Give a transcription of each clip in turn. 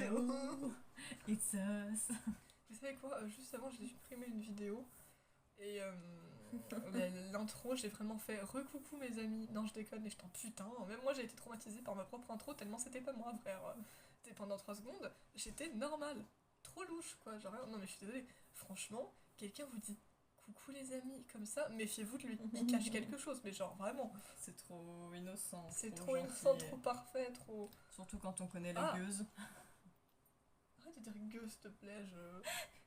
Hello. It's us. Vous savez quoi, juste avant j'ai supprimé une vidéo et l'intro j'ai vraiment fait recoucou mes amis. Non je déconne et je t'en putain, même moi j'ai été traumatisée par ma propre intro tellement c'était pas moi frère. C'était pendant 3 secondes, j'étais normale. Trop louche quoi, genre non mais je suis désolée. Franchement, quelqu'un vous dit coucou les amis comme ça, méfiez-vous de lui, il cache quelque chose mais genre vraiment. C'est trop innocent. C'est trop trop gentil. innocent, trop parfait, trop... Surtout quand on connaît la Ah. gueuse. Arrête de dire gueule s'il te plaît,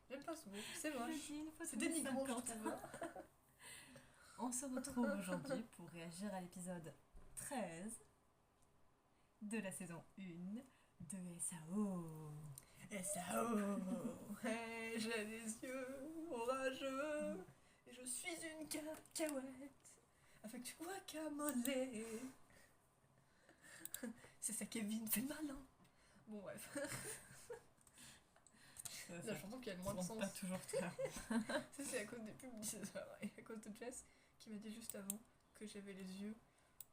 j'aime pas ce mot, c'est Je moche. dis une fois C'est tous les dénigrant je 50. trouve. On se retrouve aujourd'hui pour réagir à l'épisode 13 de la saison 1 de SAO. SAO, hey, j'ai des yeux orageux et je suis une cacahuète avec du guacamole. C'est ça Kevin, fais le malin. Bon bref, la chanson qui a le moins de Bon, sens. pas toujours tard. Ça c'est à cause des publicitaires et à cause de Jess qui m'a dit juste avant que j'avais les yeux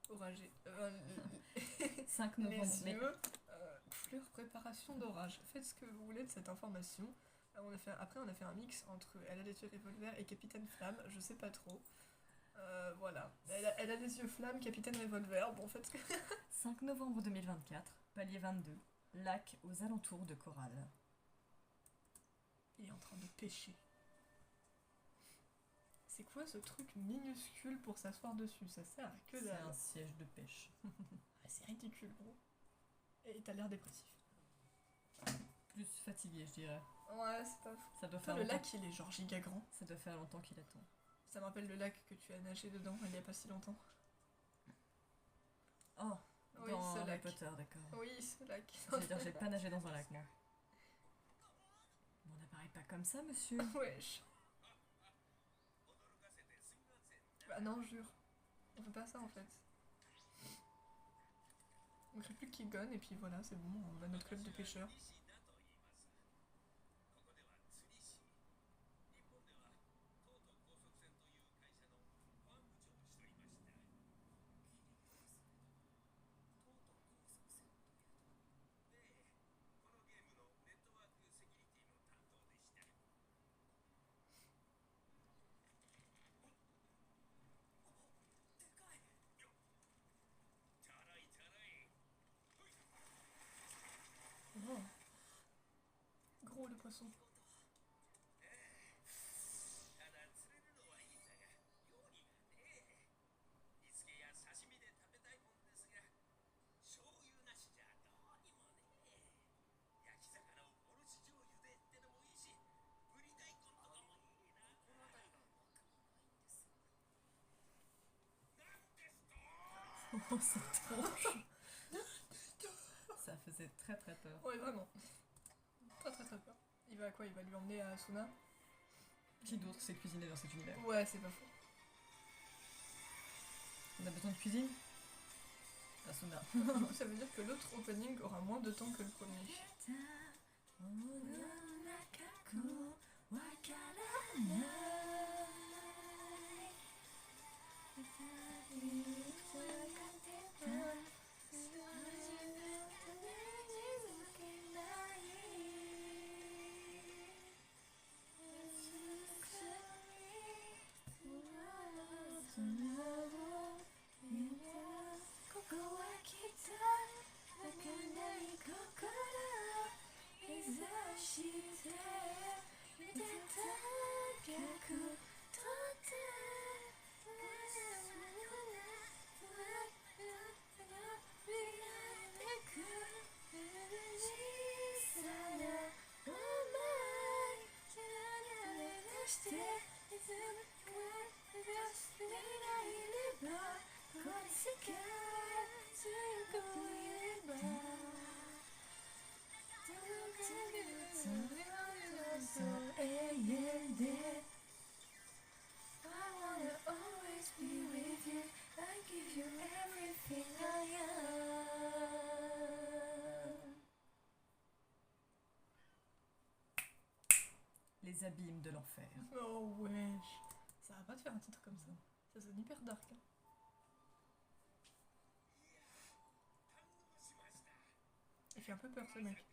oragés. 5 Les novembre. Mais yeux, couleur préparation d'orage. Faites ce que vous voulez de cette information. Après, on a fait un mix entre Elle a les yeux revolver et Capitaine Flamme, je sais pas trop. Voilà. Elle a les yeux flamme, Capitaine Revolver. Bon, faites ce que. 5 novembre 2024, palier 22, lac aux alentours de Coral. Il est en train de pêcher. C'est quoi ce truc minuscule pour s'asseoir dessus? Ça sert à que C'est dalle. un siège de pêche. C'est ridicule, gros. Et t'as l'air dépressif. Plus fatigué, je dirais. Ouais, c'est pas fou. Ça doit Toi, faire le longtemps. lac, il est genre giga grand. Ça doit faire longtemps qu'il attend. Ça me rappelle le lac que tu as nagé dedans il y a pas si longtemps. Oh, Oui, dans ce Harry lac. Potter, d'accord. Oui, ce lac. J'allais dire, j'ai pas nagé dans un lac, moi. Bon, n'apparaît pas comme ça, monsieur. Wesh. Bah non, jure. On fait pas ça en fait. On crée plus Kigon et puis voilà, c'est bon, on a notre club de pêcheurs. Oh. Gros le poisson. Oh, cette tronche. Ça faisait très très peur. Ouais, vraiment. Très très très peur. Il va à quoi? Il va lui emmener à Asuna? Qui d'autre s'est cuisiné dans cet univers? Ouais, c'est pas faux. On a besoin de cuisine? Asuna. Du coup, ça veut dire que l'autre opening aura moins de temps que le premier. Les abîmes de l'enfer. Oh wesh. Ça va pas te faire un titre comme ça. Ça sonne hyper dark. Hein. Il fait un peu peur ce mec.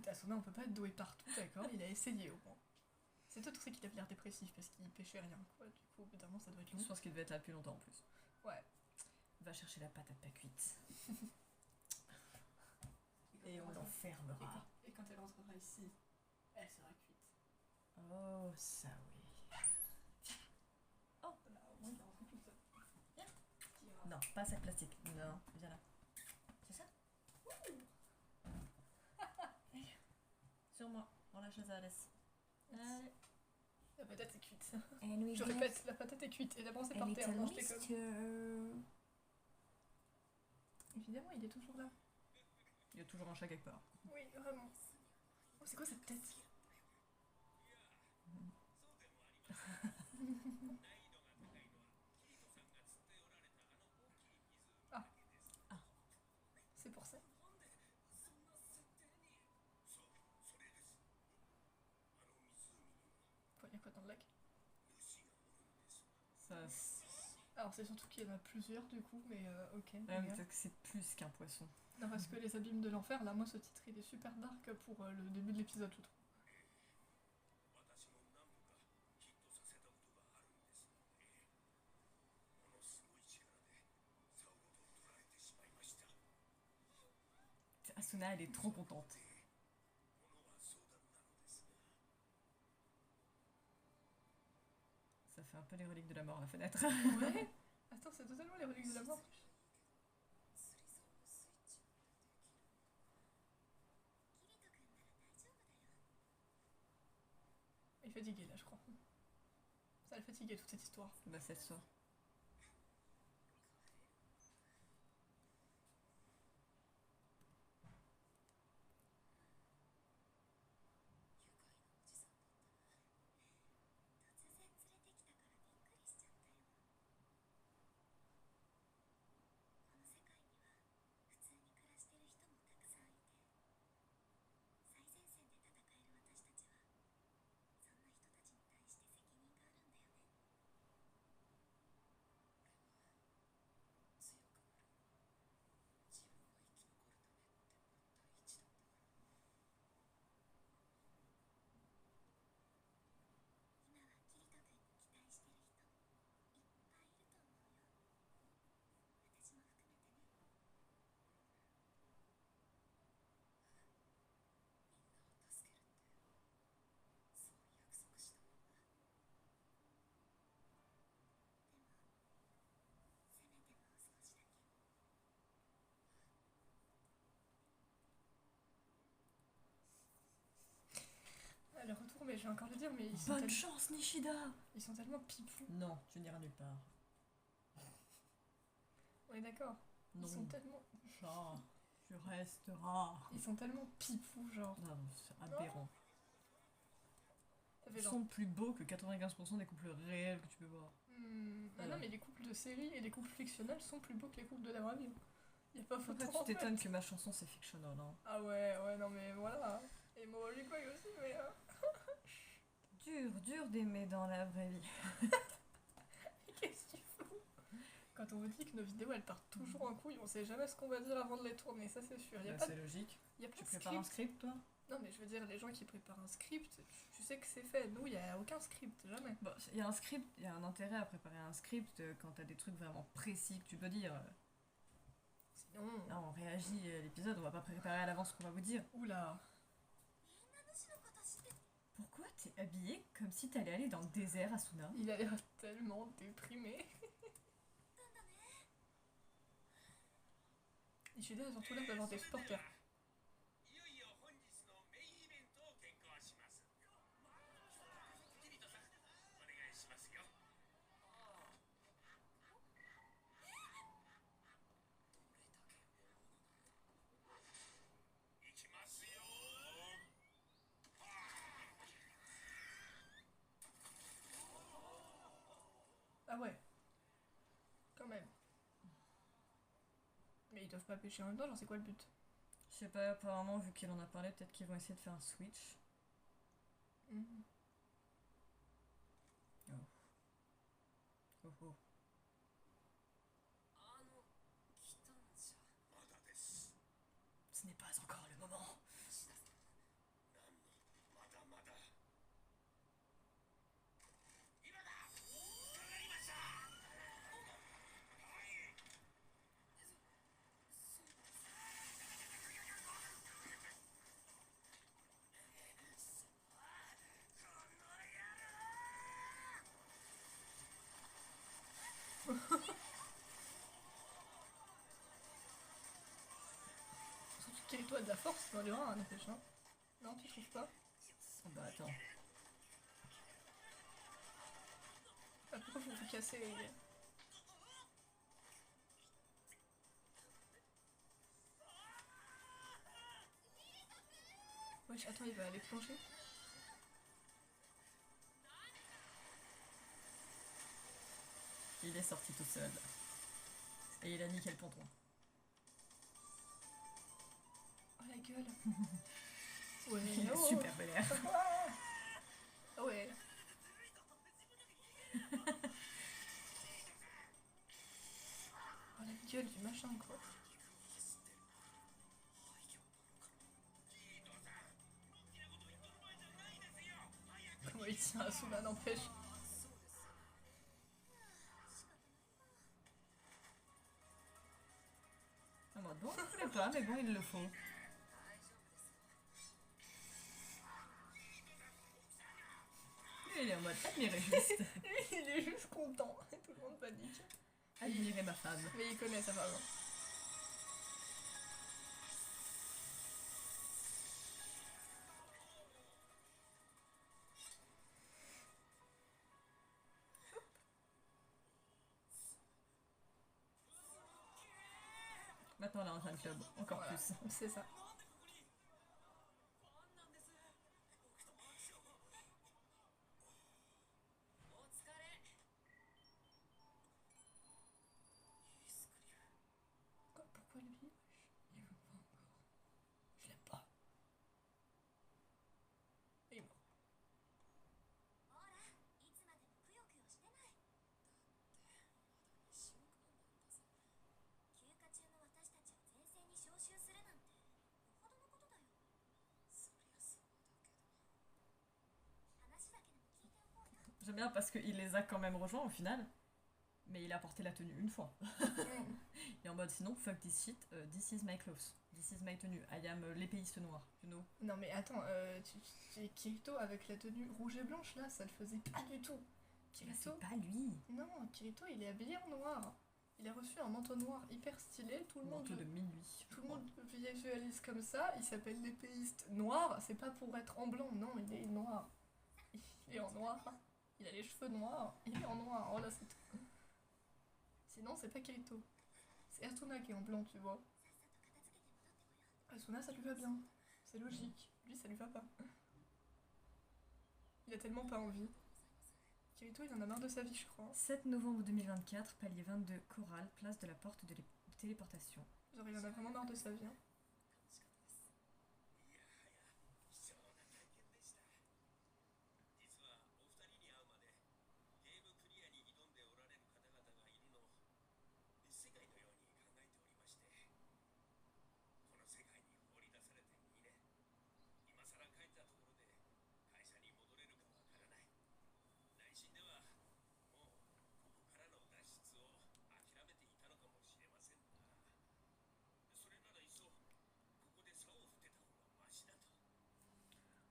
Écoute, Asuna, on peut pas être doué partout, d'accord? Il a essayé au moins. C'est peut-être aussi qu'il avait l'air dépressif parce qu'il pêchait rien, quoi. Du coup, évidemment, ça doit être long. Je pense qu'il devait être là depuis longtemps en plus. Ouais. Va chercher la patate pas cuite. Et on l'enfermera. Et quand elle rentrera ici, elle sera cuite. Oh, ça oui. Oh, là, au moins, il est rentré tout seul. Viens. Non, pas sac plastique. Non, viens là. C'est ça? Sur moi, on la chaise à Alès. Allez. La patate est cuite. And we Je get répète, la patate est cuite et d'abord c'est a par terre. little Non, je déconne. mixture. Évidemment, il est toujours là. Il y a toujours un chat quelque part. Oui, vraiment. Oh, c'est quoi cette tête? Ah. Ah. C'est pour ça. Il y a quoi dans le lac? Ça, Alors c'est surtout qu'il y en a plusieurs du coup, mais ok. peut-être que c'est plus qu'un poisson. Non, parce que les abîmes de l'enfer, là, moi ce titre il est super dark pour le début de l'épisode, je trouve. Asuna, elle est trop contente. Ça fait un peu les reliques de la mort, la fenêtre. Ouais. Attends, c'est totalement les reliques de la mort. Il est fatigué là, je crois. Ça le fatigué toute cette histoire. Bah, c'est ça. Le retour, mais je vais encore le dire, mais ils sont, Bonne chance, Nishida! ils sont tellement pipous. Non, tu n'iras nulle part. On est d'accord. Non. Ils sont tellement. Chat, tu resteras. Ils sont tellement pipous, genre. Non, c'est aberrant. Ça fait Ils genre. sont plus beaux que 95% des couples réels que tu peux voir. Ah non, mais les couples de série et les couples fictionnels sont plus beaux que les couples de la vraie vie. Y a pas photo. Pourquoi tu t'étonnes que ma chanson c'est fictionnel, hein? Ah ouais, non mais voilà. Et moi, lui quoi aussi, mais. Dur d'aimer dans la vraie vie. Qu'est-ce qu'il faut? Quand on vous dit que nos vidéos elles partent toujours en couille, on sait jamais ce qu'on va dire avant de les tourner, ça c'est sûr. Y a Bah, pas c'est logique. y a pas Tu de prépares un script. script, toi? Non, mais je veux dire, les gens qui préparent un script, tu sais que c'est fait. Nous, y a aucun script, jamais. Bon, il y a un script, il y a un intérêt à préparer un script quand t'as des trucs vraiment précis que tu dois dire. Sinon. Là, on réagit à l'épisode, on va pas préparer à l'avance ce qu'on va vous dire. Oula. Pourquoi t'es habillée comme si t'allais aller dans le désert, Asuna? Il a l'air tellement déprimé. Ishida a surtout l'air d'avoir des supporters. Ah ouais. Quand même. Mais ils doivent pas pêcher en même temps, genre c'est quoi le but? Je sais pas, apparemment, vu qu'il en a parlé, peut-être qu'ils vont essayer de faire un switch. Mhm. Oh oh. Ce n'est pas encore le moment. Kirito a de la force dans le 1, n'empêche, hein. Non, tu trouves pas? Oh bah attends. Ah, pourquoi vous vous cassez les... Wesh, attends, il va aller plonger. Il est sorti tout seul. Et il a niqué le ponton. Oh la gueule. Ouais, Il a oh. super bel air. Ah ouais. Oh la gueule du machin quoi. Comment il tient Asuna n'empêche. En mode bon, je voulais pas, mais bon, il le faut. Lui, il est en mode admirer juste. Lui il est juste content. Tout le monde panique. Admirer ma femme. Mais il connaît sa femme. Maintenant, elle est en fan club. Encore Voilà, plus. c'est ça. Quoi, pourquoi lui? Il veut pas encore. Je l'aime pas. Il est mort. J'aime bien parce qu'il les a quand même rejoints au final. Mais il a porté la tenue une fois. Et en mode sinon, fuck this shit, this is my clothes. This is my tenue. I am l'épéiste noir, you know. Non mais attends, Kirito avec la tenue rouge et blanche là, ça le faisait pas du tout. Mais Kirito, c'est pas lui. non, Kirito il est habillé en noir. Il a reçu un manteau noir hyper stylé, tout le monde, Manteau de minuit. tout le monde visualise comme ça. Il s'appelle l'épéiste noir, c'est pas pour être en blanc, non, il est noir. Il est en noir. Il a les cheveux noirs, il est en noir. Oh là c'est tout. Sinon c'est pas Kirito. C'est Asuna qui est en blanc, tu vois. Asuna ça lui va bien, c'est logique. Lui ça lui va pas. Il a tellement pas envie. Kirito il en a marre de sa vie je crois. 7 novembre 2024, palier 22, chorale, place de la porte de téléportation. Genre il en a vraiment marre de sa vie. Hein.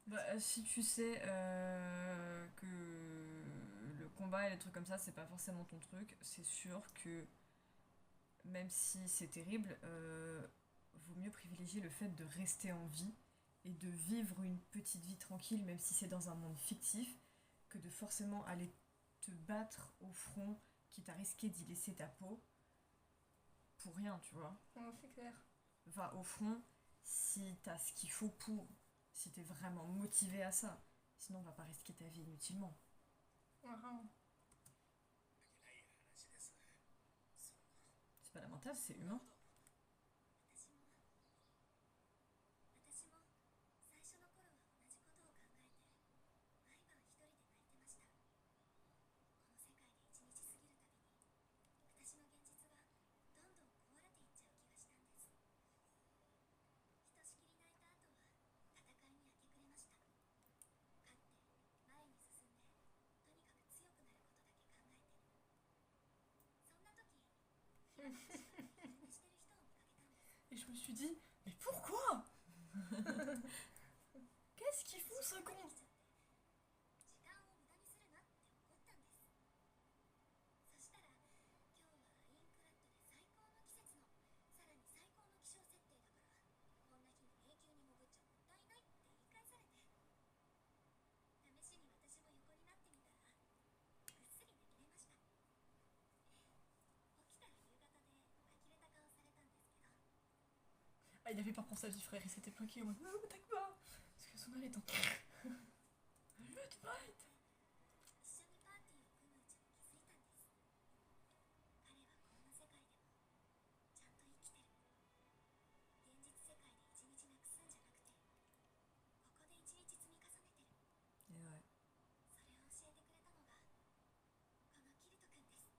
Bah, si tu sais que le combat et les trucs comme ça, c'est pas forcément ton truc, c'est sûr que même si c'est terrible, vaut mieux privilégier le fait de rester en vie et de vivre une petite vie tranquille, même si c'est dans un monde fictif, que de forcément aller te battre au front, quitte à risquer d'y laisser ta peau, pour rien, tu vois. Ouais, c'est clair. Va au front si t'as ce qu'il faut pour, si t'es vraiment motivé à ça. Sinon, on va pas risquer ta vie inutilement. Vraiment. C'est pas lamentable, c'est humain. Et je me suis dit, mais pourquoi? Qu'est-ce qu'ils font ce con? Ah, il avait peur pour sa vie, frère, il s'était planqué en mode m'attaque pas. Parce que son mari est en. Je veux te fight. 一緒にパーティーを組むうちに気づいたんです。彼はこんな世界でもちゃんと生きてる。現実世界で一日なくすんじゃなくて、ここで一日積み重ねてる。 Et ouais. それを教えてくれたのがこのキルト君です。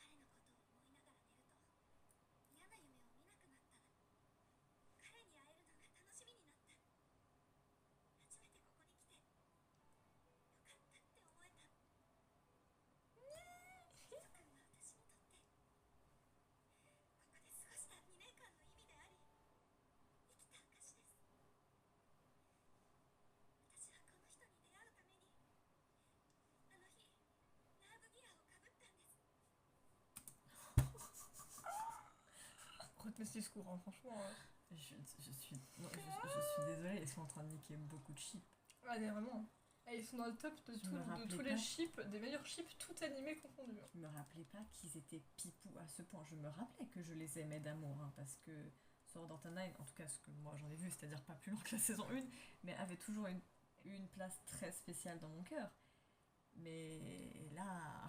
彼のことを思いながら寝ると嫌な夢を見なくなった。彼に会えるのが楽しみになった。初めてここに来てよかったって思えた。キルト君は私にとってここで過ごした2年間の意味であり生きた証です。私はこの人に出会うためにあの日ナーブギアをかぶったんです。 Retenez ce discours, hein, franchement. Je suis... Non, je suis désolée, ils sont en train de niquer beaucoup de chips. Ah, mais vraiment. Ah, ils sont dans le top de, Je me de rappelais tous les pas. chips, des meilleurs chips, tout animés confondus. Je me rappelais pas qu'ils étaient pipous à ce point. Je me rappelais que je les aimais d'amour, hein, parce que Sword Art Online, en tout cas ce que moi j'en ai vu, c'est-à-dire pas plus long que la saison 1, mais avait toujours une place très spéciale dans mon cœur. Mais là...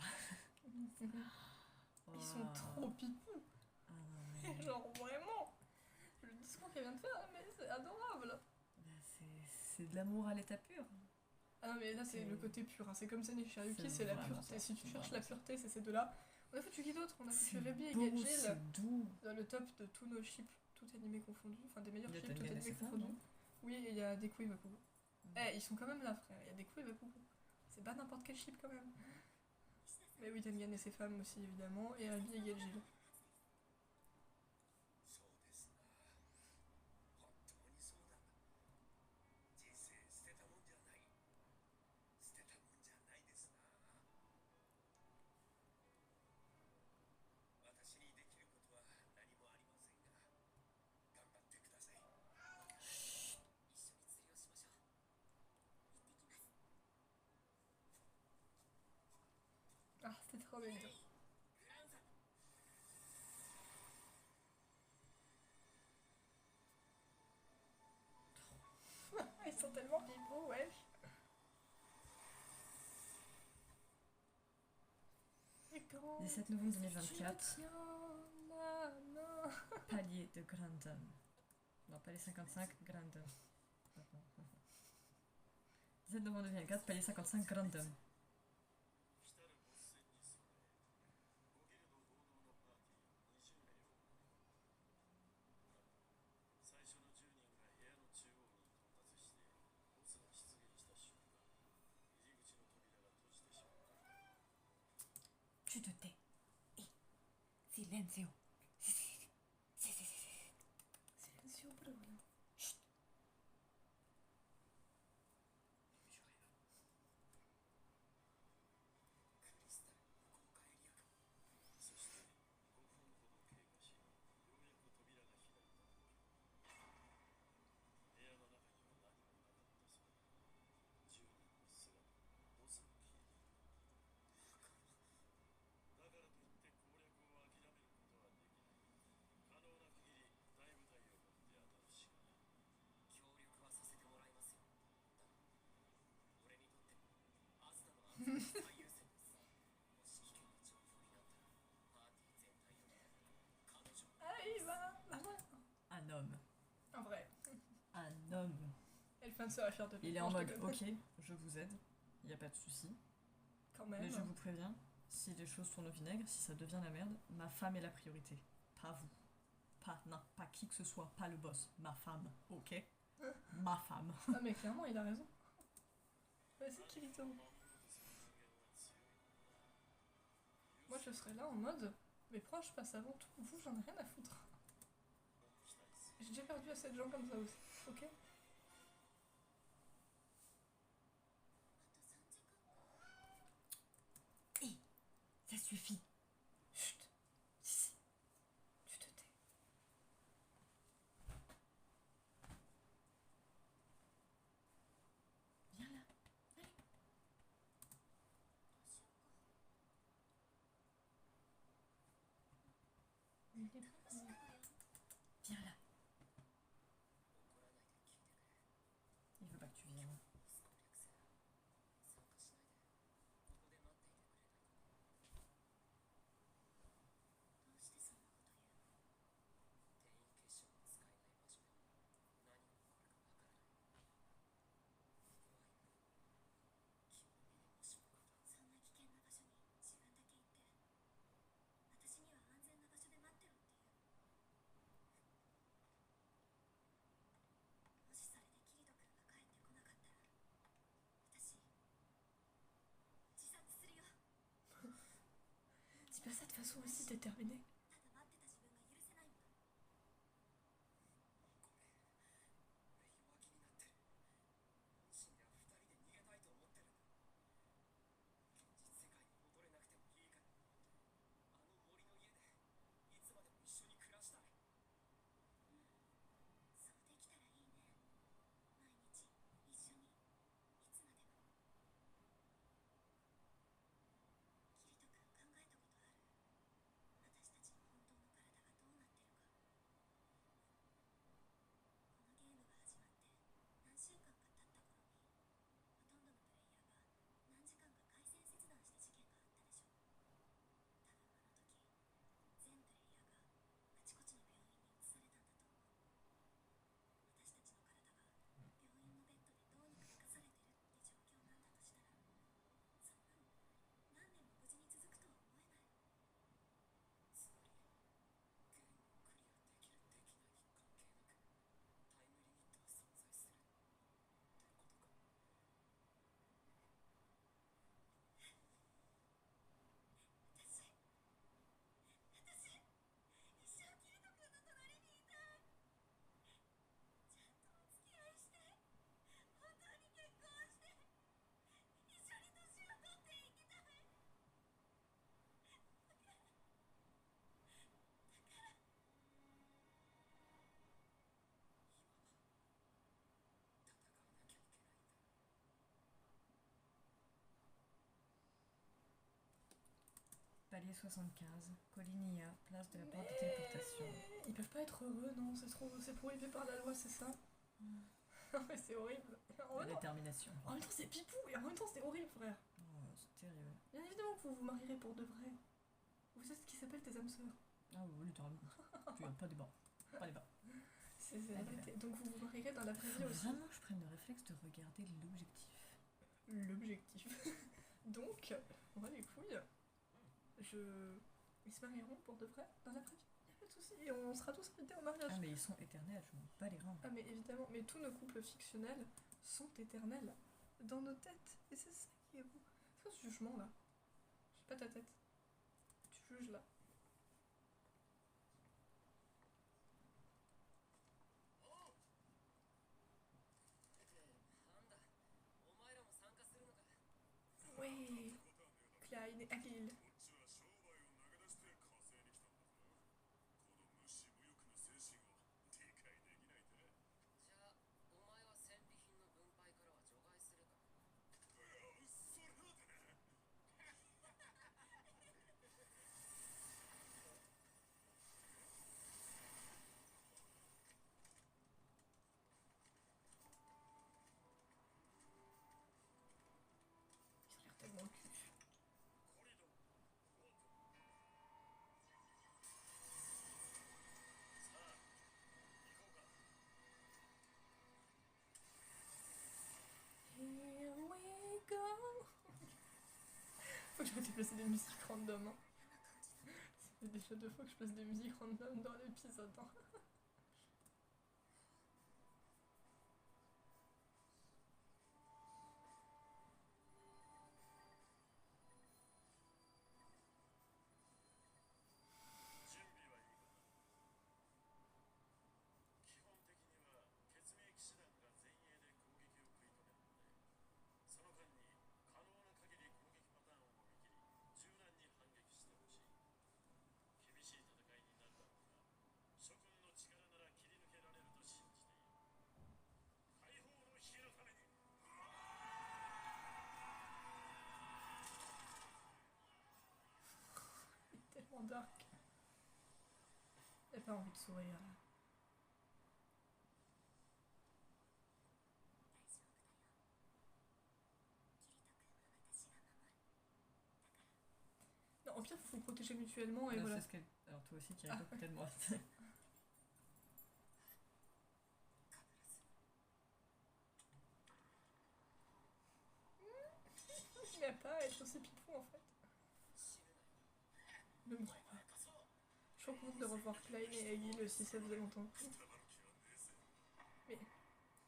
Ils sont trop pipous. Ah non, mais... Genre, vraiment. Le discours qu'elle vient de faire, mais c'est adorable. Bah, c'est de l'amour à l'état pur. Ah non, mais là, c'est le côté pur. Hein. C'est comme Zen et Shiryuki, c'est la vraiment pureté. ça, Si tu c'est cherches la vraiment pureté, c'est ces deux-là. On a foutu qui d'autre? On a foutu C'est Ruby et beau, Gagil c'est doux. dans le top de tous nos chips, tout animés confondus. Enfin, des meilleurs Il y a chips, tout Tengen et animés ses femmes, confondus. non? Oui, et il y a Deku et Bakugo. Mhm. Eh, ils sont quand même là, frère. Il y a Deku et Bakugo. C'est pas n'importe quel chip quand même. Mais oui, Tengen et ses femmes aussi, évidemment. Et Ruby et Gagil. そうですな。本当にそうだ。人生捨てたもんじゃない。捨てたもんじゃないですな。私にできることは何もありませんが、頑張ってください。一緒に釣りをしましょう。行ってきます。 Ah, c'était trop bien. グランザ。 Ils sont tellement pipos, wesh. Et quand 17 novembre tu 2024, tiens la main. palier de Grandon. Non, palier 55, Grandon. 17 novembre 2024, palier 55, Grandon. 来たるボス戦に備え、5ギルド合同のパーティーを20名を最初の10人が部屋の中央に到達してボスが出現した瞬間、入り口の扉が閉じてしまう。 Tu te tais. Silenzio. Silencio, Bruno. クリスタル無効化エリアか。そして5分ほど経過し、ようやく扉が開いた時、部屋の中には何もなかったそうだ。10人の姿、ボスも消えている。だからといって攻略を諦めることはできない。可能な限り大舞台を持って当たるしかない。協力はさせてもらいますよ。だが、俺にとってもアズナの安全が最優先です。もし危険な状況になったら、パーティー全体より彼女 Ah, il va. La main. Un homme. En vrai. Un homme. Et le fan sera fier de lui. Il est Non, en je mode, déconne. ok, je vous aide, il n'y a pas de souci. Quand même. Mais je vous préviens, si les choses tournent au vinaigre, si ça devient la merde, ma femme est la priorité. Pas vous. Pas, non, pas qui que ce soit, pas le boss. Ma femme, ok? Ma femme. Ah, mais clairement, il a raison. Vas-y, Kirito. Moi, je serais là en mode. Mes proches passent avant tout. Vous, j'en ai rien à foutre. J'ai déjà perdu assez de gens comme ça aussi. Ok? あと3時間か。 Ça suffit. Chut. Tu te tais. Viens là. どうしようか。話したのよ。toute façon, aussi, t'es terminé. ただ待ってた自分が許せないんだ。弱気になってる。深夜二人で逃げたいと思ってるんだ。現実世界に戻れなくてもいいから、あの森の家でいつまでも一緒に暮らしたい。そうできたらいいね。毎日一緒にいつまでも。キリト君考えたことある？私たちの本当の体がどうなってるか。このゲームが始まって何週間か経った頃に、ほとんどのプレイヤーが何時間か回線切断した事件があったでしょ。多分あの時全プレイヤーがあちこちの病院に移されたんだと思う。私たちの体が病院のベッドでどうにか生かされてるって状況なんだとしたら、そんなの何年も無事に続くとは思えない。つまりゲームをクリアできるできないに関係なくタイムリミットは存在するってことか。私一生キリト君の隣にいたい。ちゃんとお付き合いして、本当に結婚して、一緒に年を取っていきたい。戦わなきゃいけないんだ。Palier 75, Colinia, place de la porte de téléportation. Ils peuvent pas être heureux, non? C'est prohibé par la loi, c'est ça? Non, mais c'est horrible. En La même temps, détermination. c'est pipou et en même temps, c'est horrible, frère. Oh, c'est terrible. Bien évidemment que vous vous marierez pour de vrai. Vous êtes ce qui s'appelle tes âmes sœurs. Ah oui, littéralement. Tu pas débat. Pas débat. C'est la vérité. Donc vous vous marierez dans la vraie vie Faut aussi. vraiment que je prenne le réflexe de regarder l'objectif. L'objectif. Donc, moi les couilles, ils se marieront pour de vrai dans la vraie vie. Y'a pas de soucis. Et on sera tous invités au mariage. Ah mais ils sont éternels, je m'en bats les reins. Ah mais évidemment, mais tous nos couples fictionnels sont éternels dans nos têtes. Et c'est ça qui est beau. C'est quoi ce jugement là? J'ai pas ta tête. Tu juges là. なんだ、お前らも参加するのか。 Oui, Klein et Agile. こっちは商売を投げ出して火星に来たんだぞ。この無視無欲な精神を理解できないぜ。じゃあお前は戦利品の分配からは除外するか。それはてな。Ils ont l'air tellement cul. コリドー、フォーク。さあ、行こうか。 Here we go. Faut que j'arrête de placer des musiques random. Hein. Ça fait déjà 2 fois que je place des musiques random dans l'épisode. Hein. Tellement dark. J'ai pas envie de sourire là. 大丈夫だよ。キリト君は私が守る。だから Non, au pire, faut vous protéger mutuellement et Là, voilà. c'est ce qu'elle... Alors toi aussi qui es Ah. à côté de moi. 必ず Il n'a pas à être aussi pipou en fait. 死ぬなよ。 Ne mourrez pas. Je suis trop contente de revoir Klein et Egil aussi, ça faisait longtemps. くたばる気はねえぜ。 Mais,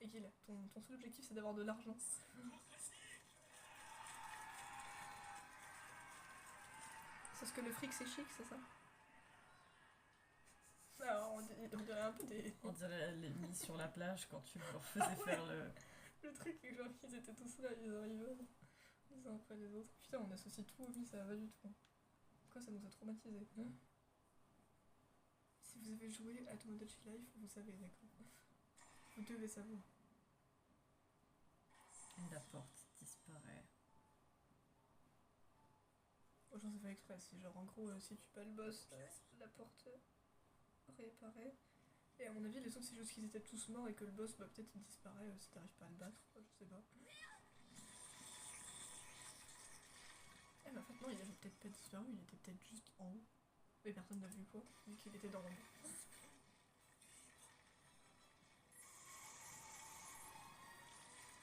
Egil, ton seul objectif c'est d'avoir de l'argent. C'est ce que le fric c'est chic, c'est ça? Alors, on dirait un peu des... On dirait les mis sur la plage quand tu leur faisais faire le... Le truc, genre, ils étaient tous là, ils arrivaient les uns après les autres. Putain, on associe tout au vie, ça va pas du tout. Pourquoi ça nous a traumatisés? Si vous avez joué à Tomodachi Life, vous savez, d'accord. Vous devez savoir. La porte disparaît. Bon, j'en ai fait exprès, c'est genre en gros, si tu bats le boss, la porte réapparaît. Et à mon avis, les autres, c'est juste qu'ils étaient tous morts et que le boss, bah peut-être il disparaît si t'arrives pas à le battre, quoi, je sais pas. Eh mais en fait, non, il avait peut-être pas disparu, il était peut-être juste en haut. Mais personne n'a vu quoi, vu qu'il était dans l'ombre.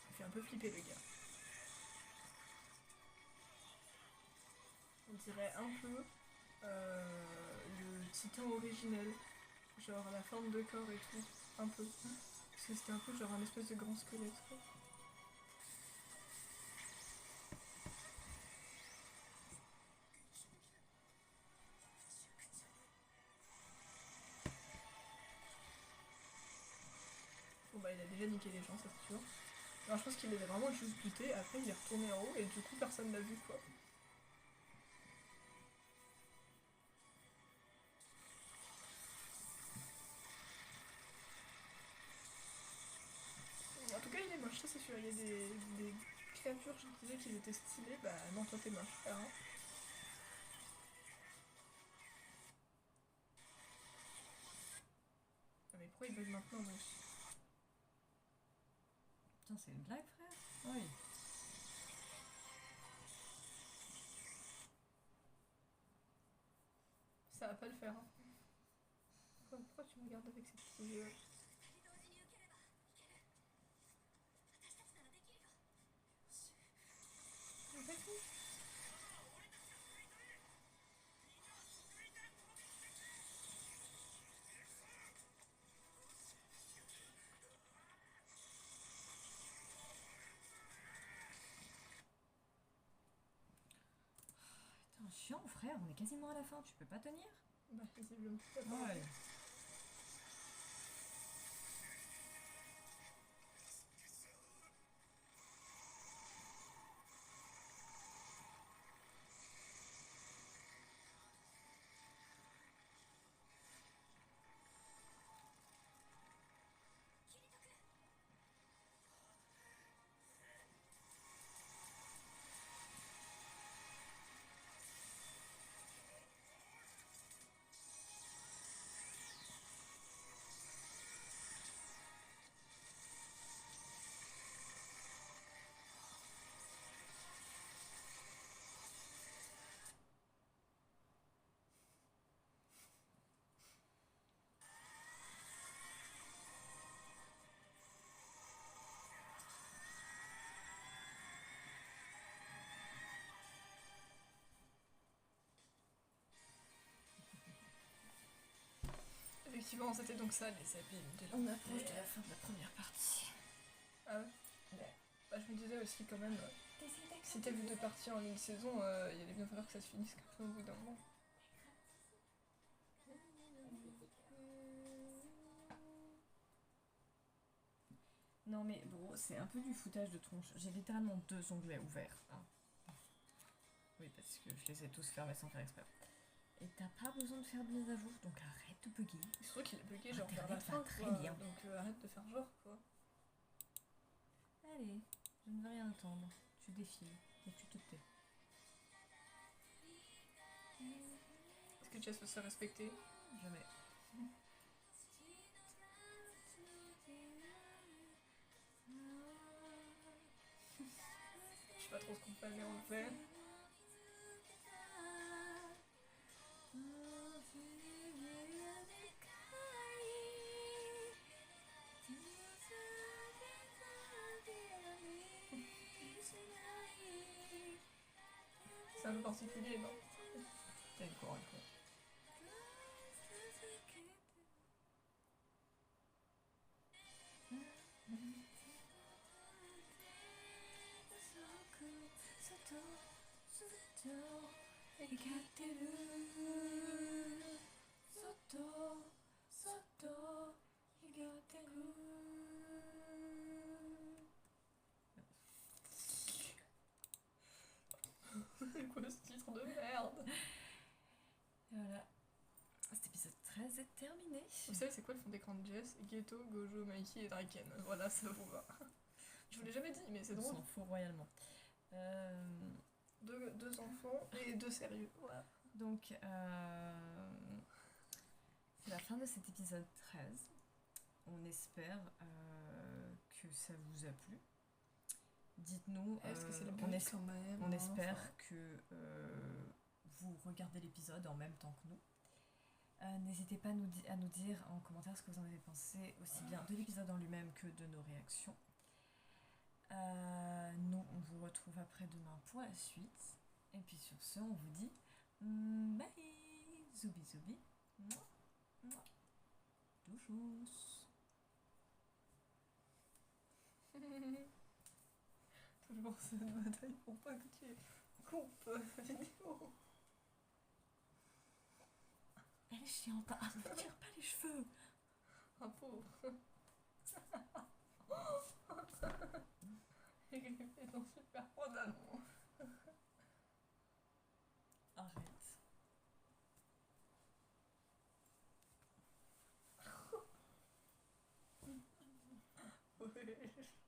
Il fait un peu flipper le gars. On dirait un peu le titan originel. Genre la forme de corps et tout. Un peu. Parce que c'était un peu genre un espèce de grand squelette quoi. Bon bah il a déjà niqué les gens, ça c'est sûr. Alors je pense qu'il avait vraiment juste buté, après il est retourné en haut et du coup personne l'a vu quoi. En tout cas il est moche, ça c'est sûr. Il y a des créatures, je disais qu'ils étaient stylées, bah non toi t'es moche, frère. Hein. Ah, mais pourquoi il bug maintenant wesh? Putain, c'est une blague, frère? Oui. Ça va pas le faire. Hein. Pourquoi tu me regardes avec ces petits yeux? 二人同時に受ければいける私たちならできるよEn fait, oui. Putain, chiant, frère, on est quasiment à la fin, tu peux pas tenir? Bah visiblement. Ouais. Effectivement, c'était donc ça les abîmes de On approche de la fin de la première partie. Ah ouais? Bah je me disais aussi quand même, si t'as vu deux parties en une saison, il allait bien falloir que ça se finisse quand même au bout d'un moment. Non mais bon, c'est un peu du foutage de tronche. J'ai littéralement 2 onglets ouverts. Hein. Oui, parce que je les ai tous fermés sans faire exprès. Et t'as pas besoin de faire de mise à jour, donc arrête de bugger. C'est sûr qu'il a bugué genre vers Internet la va fin très quoi, bien. donc arrête de faire genre quoi. Allez, je ne veux rien attendre. Tu défiles et tu te tais. Est-ce que Jess veut se faire respecter? Jamais. Je sais pas trop ce qu'on fait mais on le fait. C'est un peu particulier non? T'as encore un coup. C'est quoi ce titre de merde? Et voilà. Cet épisode 13 est terminé. Vous savez c'est quoi le fond d'écran de Jess? Geto, Gojo, Mikey et Draken. Voilà, ça vous va. Je vous l'ai jamais dit, mais c'est On drôle. s'en fout royalement. Deux enfants et deux sérieux. Voilà. Donc, c'est la fin de cet épisode 13. On espère que ça vous a plu. Dites-nous, Est-ce que c'est le on, but es- quand même? on hein, espère enfin. que vous regardez l'épisode en même temps que nous. N'hésitez pas à nous dire en commentaire ce que vous en avez pensé, aussi bien de l'épisode en lui-même que de nos réactions. Nous, on vous retrouve après-demain pour la suite. Et puis sur ce, on vous dit bye, zoubi zoubi, mouah, mouah. Douchous. Toujours cette bataille pour pas que tu coupes la vidéo. Elle est chiante, ah, ne tire pas les cheveux. Un pauvre. Et griffé dans super froid d'amour. Arrête. Ouais.